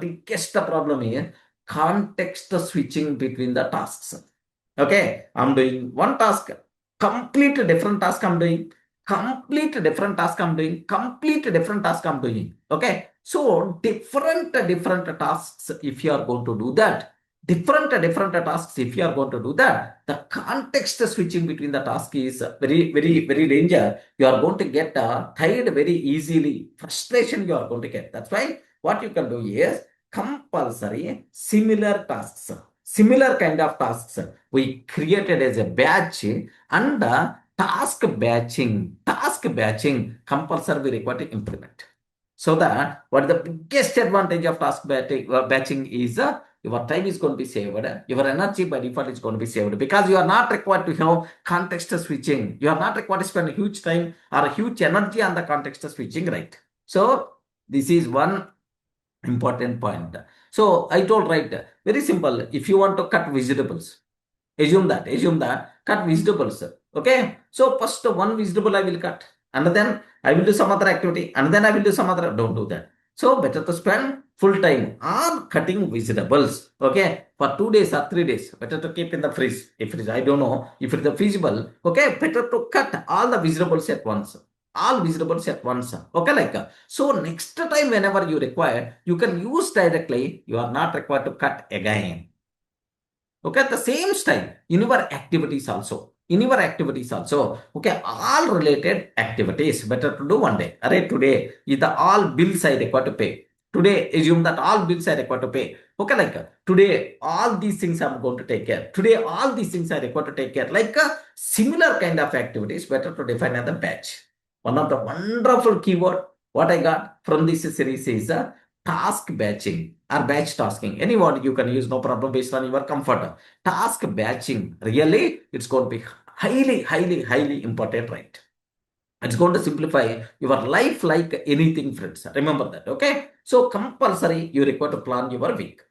biggest problem is context switching between the tasks. Okay, I'm doing one task, complete different task I'm doing, complete different task I'm doing, complete different task I'm doing. Okay, so different tasks, if you are going to do that, different tasks, if you are going to do that, the context switching between the task is very danger. You are going to get tired very easily. Frustration you are going to get. That's why what you can do is compulsory similar tasks. Similar kind of tasks we created as a batch, and task batching compulsory we require to implement. So that what the biggest advantage of task batching is your time is going to be saved, your energy by default is going to be saved, because you are not required to have context switching. You are not required to spend a huge time or a huge energy on the context switching, right? So this is one important point. So I told, right, very simple. If you want to cut vegetables, assume that cut vegetables. Okay. So first one vegetable I will cut, and then I will do some other activity, and then I will do some other. Don't do that. So better to spend full time on cutting vegetables. Okay, for 2 days or 3 days. Better to keep in the fridge. If it is, I don't know if it is feasible. Okay, better to cut all the vegetables at once. All vegetables at once. Okay, so next time whenever you require, you can use directly. You are not required to cut again. Okay, at the same style in your activities also. Okay, all related activities better to do one day. Alright, today is the all bills I require to pay. Today, assume that all bills I require to pay. Okay, today all these things I'm going to take care. Today all these things I require to take care. Similar kind of activities better to define as a batch. One of the wonderful keyword what I got from this series is task batching or batch tasking. Any word you can use, no problem, based on your comfort. Task batching, really, it's going to be highly important, right? It's going to simplify your life like anything, friends. Remember that, okay? So compulsory, you require to plan your week.